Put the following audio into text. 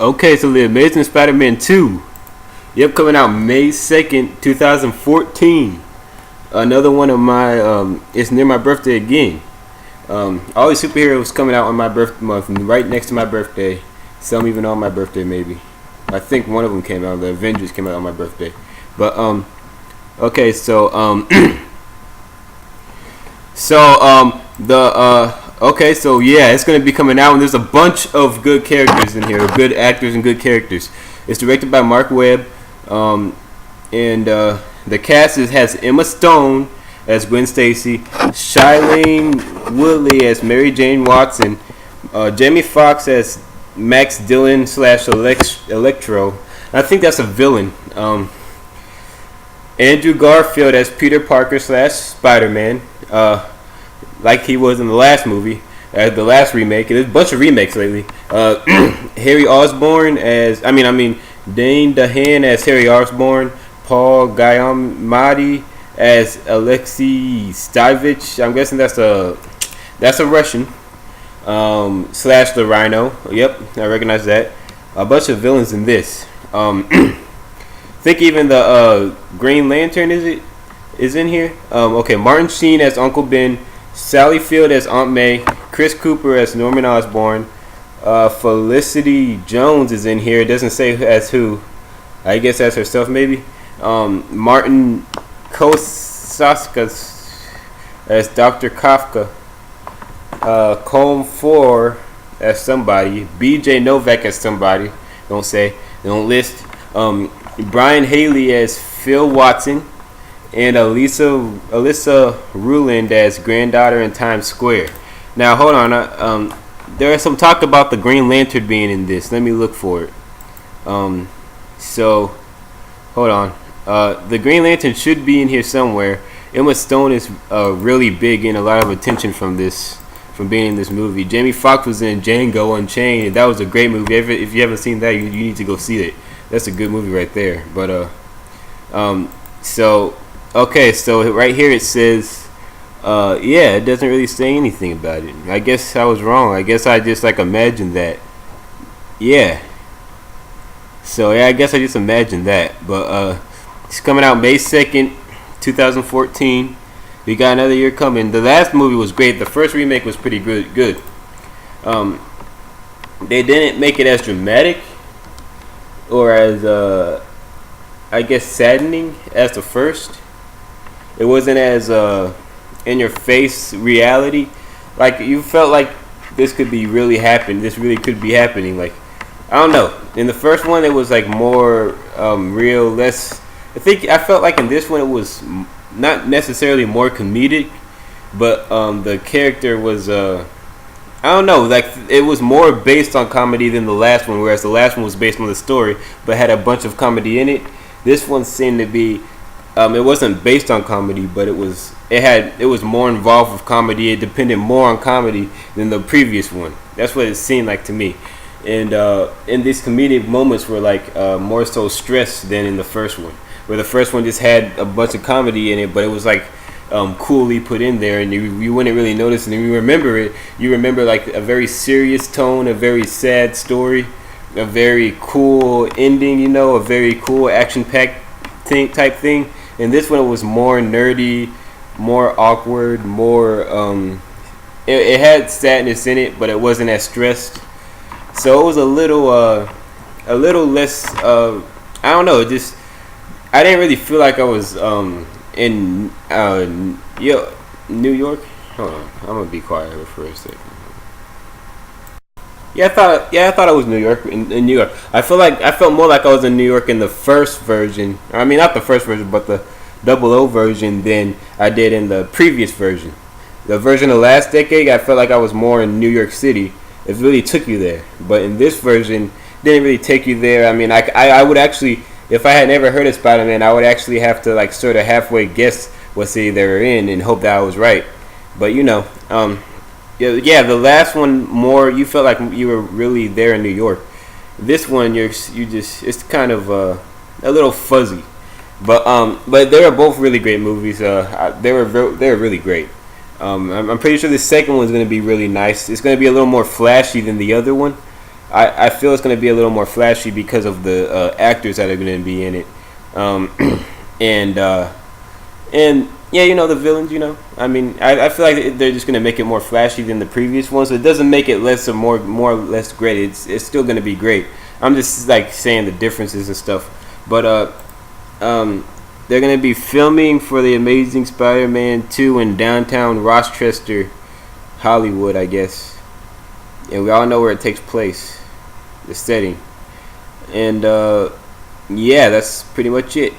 Okay, so the Amazing Spider-Man 2. Yep, coming out May 2nd, 2014. Another one of my, it's near my birthday again. All these superheroes coming out on my birthday month, right next to my birthday. Some even on my birthday, maybe. I think one of them came out, the Avengers came out on my birthday. But, okay, so, okay, so yeah, it's gonna be coming out, and there's a bunch of good characters in here, good actors and good characters. It's directed by Mark Webb, and the cast has Emma Stone as Gwen Stacy, Shailene Woodley as Mary Jane Watson, Jamie Foxx as Max Dillon / Electro. I think that's a villain. Andrew Garfield as Peter Parker / Spider-Man. Like he was in the last movie, the last remake. There's a bunch of remakes lately. Harry Osborn as, Dane DeHaan as Harry Osborn, Paul Giamatti as Alexei Stivich. I'm guessing that's a Russian. / the Rhino. Yep, I recognize that. A bunch of villains in this. Think even the Green Lantern is in here. Okay, Martin Sheen as Uncle Ben. Sally Field as Aunt May, Chris Cooper as Norman Osborn, Felicity Jones is in here. It doesn't say as who. I guess as herself maybe. Martin Kosaskas as Dr. Kafka. Colm Four as somebody. B.J. Novak as somebody. Don't say. Don't list. Brian Haley as Phil Watson. And Alyssa Ruland as granddaughter in Times Square. Now, hold on. There is some talk about the Green Lantern being in this. Let me look for it. So, hold on. The Green Lantern should be in here somewhere. Emma Stone is really big and a lot of attention from being in this movie. Jamie Foxx was in Django Unchained, and that was a great movie. If you haven't seen that, you need to go see it. That's a good movie right there. But okay, so right here it says, it doesn't really say anything about it. I guess I was wrong. I guess I just imagined that. Yeah. So yeah, I guess I just imagined that. But it's coming out May 2nd, 2014. We got another year coming. The last movie was great. The first remake was pretty good. They didn't make it as dramatic or as I guess saddening as the first. It wasn't as in your face reality. Like you felt like this could be really happen. This really could be happening. Like I don't know. In the first one, it was more real, less. I felt like in this one it was not necessarily more comedic, but the character was I don't know. Like it was more based on comedy than the last one, whereas the last one was based on the story, but had a bunch of comedy in it. This one seemed to be. It wasn't based on comedy, but it was more involved with comedy. It depended more on comedy than the previous one. That's what it seemed like to me. And these comedic moments were more so stressed than in the first one, where the first one just had a bunch of comedy in it, but it was coolly put in there, and you wouldn't really notice. And if you remember it, you remember a very serious tone, a very sad story, a very cool ending, a very cool action-packed type thing. And this one was more nerdy, more awkward, more it had sadness in it, but it wasn't as stressed. So it was a little less I don't know, just I didn't really feel like I was in New York. Hold on, I'm gonna be quiet for a second. I thought I was New York in New York. I felt more like I was in New York in the first version. I mean, not the first version, but the 00 version than I did in the previous version. The version of last decade, I felt like I was more in New York City. It really took you there. But in this version, it didn't really take you there. I mean, I would actually, if I had never heard of Spider-Man, I would actually have to sort of halfway guess what city they were in and hope that I was right. But the last one more you felt like you were really there in New York. This one it's kind of a little fuzzy. But they were both really great movies. They were really great. I'm pretty sure the second one's going to be really nice. It's going to be a little more flashy than the other one. I feel it's going to be a little more flashy because of the actors that are going to be in it, and yeah, you know, the villains. You know, I mean, I feel like they're just going to make it more flashy than the previous ones. So it doesn't make it less or more or less great. It's still going to be great. I'm just like saying the differences and stuff. But they're going to be filming for the Amazing Spider-Man 2 in downtown Rochester, Hollywood, I guess. And we all know where it takes place, the setting. And yeah, that's pretty much it.